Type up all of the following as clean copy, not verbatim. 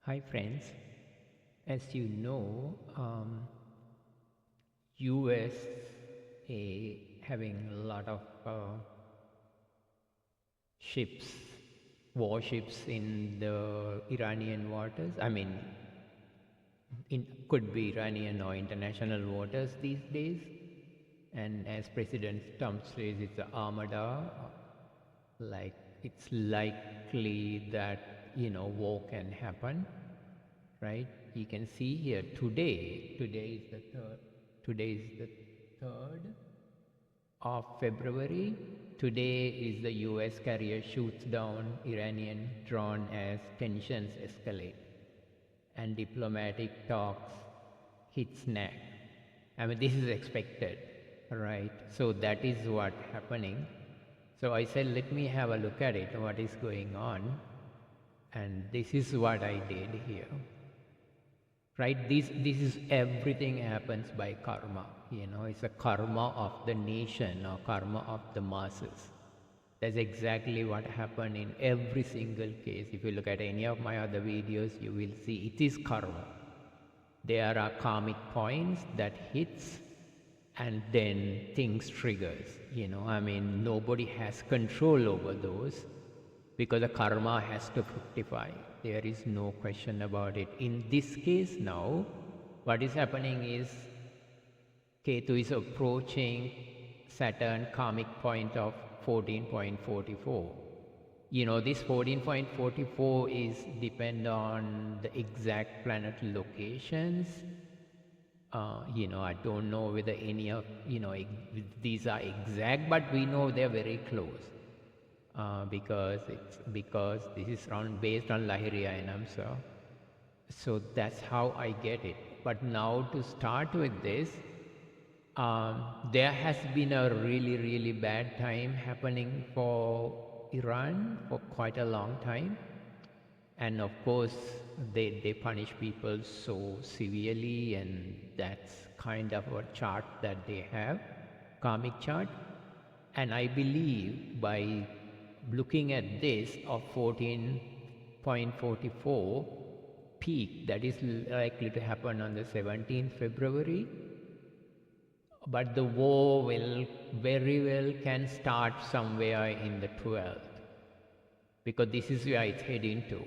Hi friends, as you know, USA having a lot of ships, warships in the Iranian waters. Could be Iranian or international waters these days. And as President Trump says, it's an armada. Like it's likely that war can happen, right? You can see here today. Today is the 3rd of February. Today is the U.S. carrier shoots down Iranian drone as tensions escalate and diplomatic talks hit snag. This is expected, right? So that is what happening. So I said, let me have a look at it, what is going on. And this is what I did here. Right? This is everything happens by karma. It's a karma of the nation or karma of the masses. That's exactly what happened in every single case. If you look at any of my other videos, you will see it is karma. There are karmic points that hits and then things triggers. Nobody has control over those because the karma has to fructify. There is no question about it. In this case now, what is happening is Ketu is approaching Saturn karmic point of 14.44. This 14.44 is depend on the exact planet locations. I don't know whether any of, these are exact, but we know they're very close. Because this is based on Lahiri Ainamsa. So that's how I get it. But now to start with this, there has been a really bad time happening for Iran for quite a long time. And of course, they punish people so severely, and that's kind of a chart that they have, karmic chart. And I believe by looking at this of 14.44 peak, that is likely to happen on the 17th February. But the war will very well can start somewhere in the 12th, because this is where it's heading to.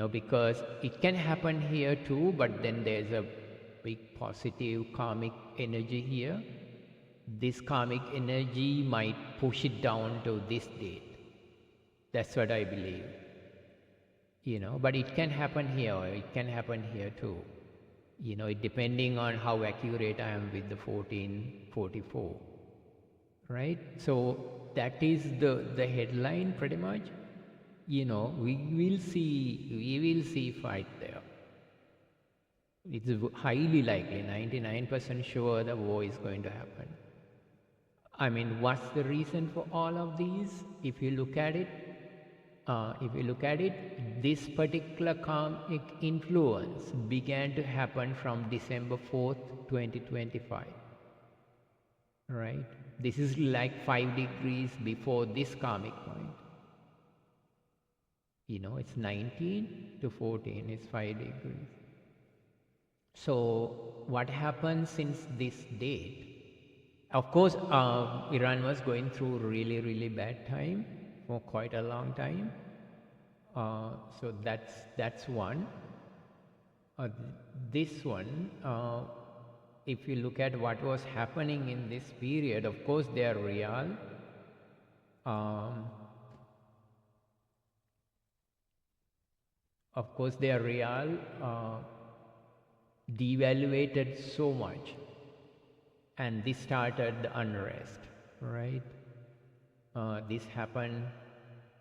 Because it can happen here too, but then there's a big positive karmic energy here. This karmic energy might push it down to this date. That's what I believe. But it can happen here, or it can happen here too. Depending on how accurate I am with the 1444. Right? So that is the headline pretty much. We will see fight there. It's highly likely, 99% sure the war is going to happen. What's the reason for all of these? If you look at it, this particular karmic influence began to happen from December 4th, 2025. Right? This is like 5 degrees before this karmic point. It's 19 to 14, it's 5 degrees. So what happened since this date? Of course, Iran was going through really bad time for quite a long time. So that's one. This one, if you look at what was happening in this period, of course they are real. Devaluated so much, and this started the unrest, right? This happened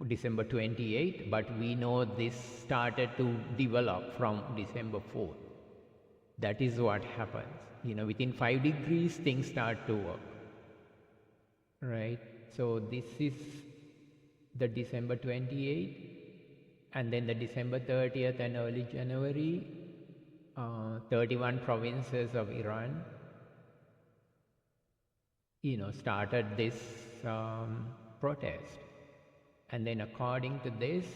December 28th, but we know this started to develop from December 4th. That is what happens. Within 5 degrees, things start to work, right? So this is the December 28th, and then the December 30th and early January, 31 provinces of Iran, started this protest. And then according to this,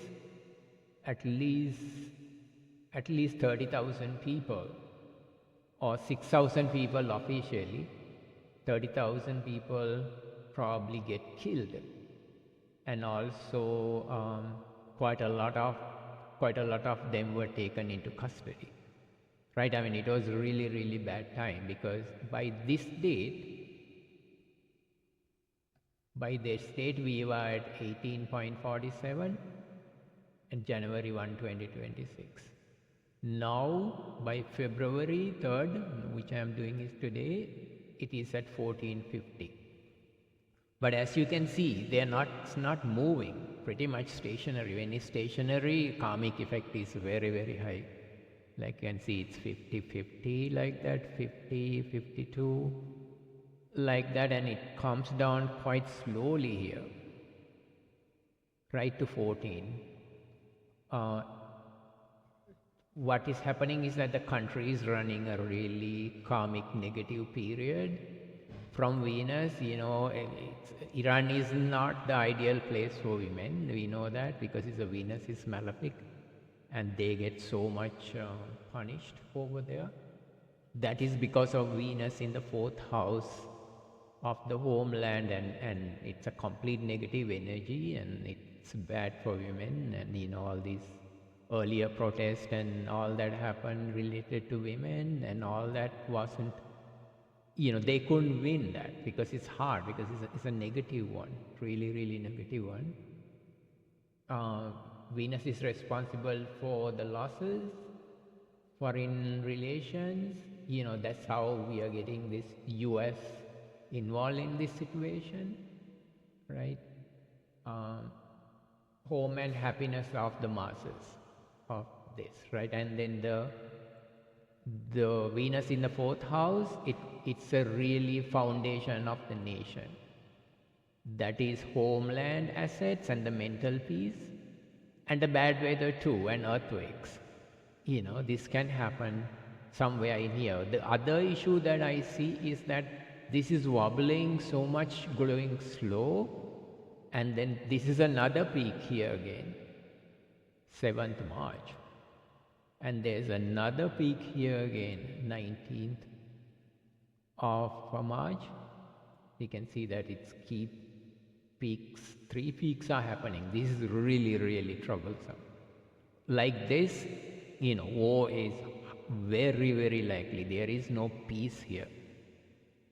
at least 30,000 people, or 6,000 people officially. 30,000 people probably get killed, and also quite a lot of them were taken into custody. Right? I mean, it was really, really bad time, because by this date we were at 18.47 and January 1, 2026. Now, by February 3rd, which I am doing is today, it is at 1450. But as you can see, it's not moving, pretty much stationary. When it's stationary, karmic effect is very, very high. Like you can see, it's 50-50 like that, 50-52 like that, and it comes down quite slowly here, right to 14. What is happening is that the country is running a really karmic negative period. From Venus, Iran is not the ideal place for women. We know that because Venus is malefic, and they get so much punished over there. That is because of Venus in the 4th house of the homeland, and it's a complete negative energy, and it's bad for women, and all these earlier protests and all that happened related to women, and all that wasn't, they couldn't win that because it's hard, because it's a negative one, really, really negative one. Venus is responsible for the losses, foreign relations. That's how we are getting this US involved in this situation, right? Home and happiness of the masses of this, right? And then the Venus in the 4th house, it's a really foundation of the nation. That is homeland assets and the mental peace, and the bad weather too, and earthquakes. This can happen somewhere in here. The other issue that I see is that this is wobbling so much, going slow, and then this is another peak here again, 7th March. And there's another peak here again, 19th of March. You can see that it's peaks, 3 peaks are happening. This is really, really troublesome. Like this, war is very, very likely. There is no peace here,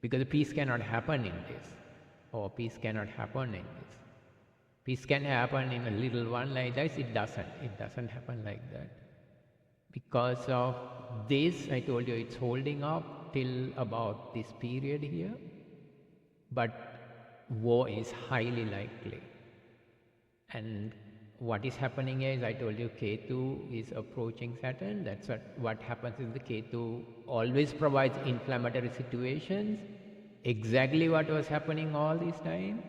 because peace cannot happen in this, or peace cannot happen in this. Peace can happen in a little one like this. It doesn't happen like that. Because of this, I told you, it's holding up till about this period here, but war is highly likely. And what is happening here is, I told you, Ketu is approaching Saturn. That's what happens is the Ketu always provides inflammatory situations. Exactly what was happening all this time,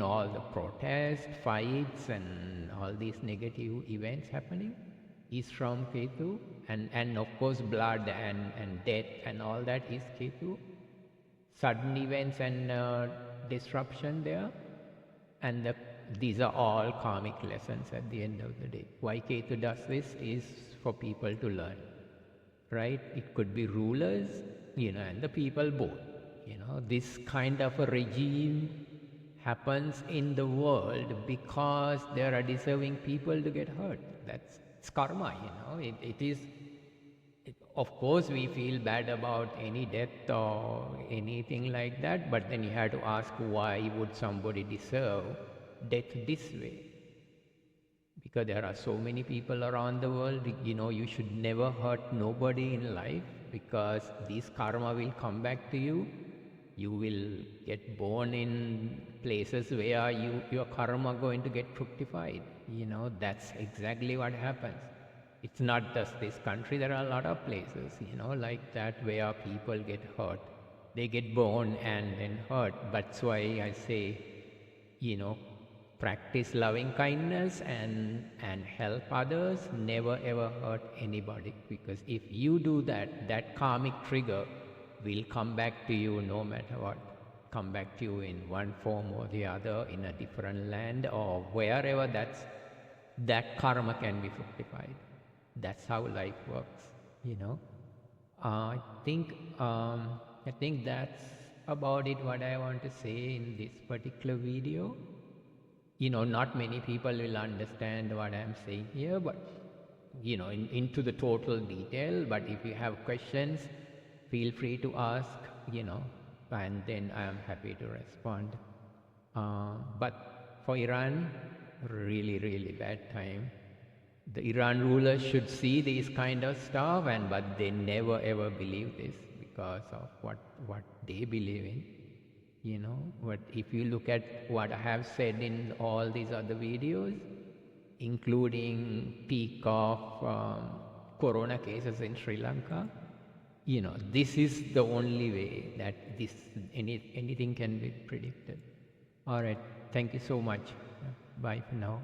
all the protests, fights, and all these negative events happening is from Ketu, and of course blood and death and all that is Ketu. Sudden events and disruption there, and these are all karmic lessons at the end of the day. Why Ketu does this is for people to learn, right? It could be rulers, and the people both. This kind of a regime happens in the world because there are deserving people to get hurt. It's karma, of course, we feel bad about any death or anything like that, but then you have to ask, why would somebody deserve death this way? Because there are so many people around the world. You should never hurt nobody in life, because this karma will come back to you. You will get born in places where your karma going to get fructified. That's exactly what happens. It's not just this country. There are a lot of places, like that, where people get hurt. They get born and then hurt. That's why I say, practice loving kindness and help others. Never ever hurt anybody, because if you do that, that karmic trigger will come back to you no matter what. Come back to you in one form or the other, in a different land or wherever that karma can be fructified. That's how life works, you know. I think I think that's about it. What I want to say in this particular video. You know, not many people will understand what I'm saying here, but you know, into the total detail. But if you have questions, feel free to ask. You know, and then I am happy to respond. But for Iran, really, really bad time. The Iran rulers should see these kind of stuff, but they never ever believe this because of what they believe in, you know. But if you look at what I have said in all these other videos, including peak of corona cases in Sri Lanka, you know, this is the only way that anything can be predicted. All right, thank you so much. Bye for now.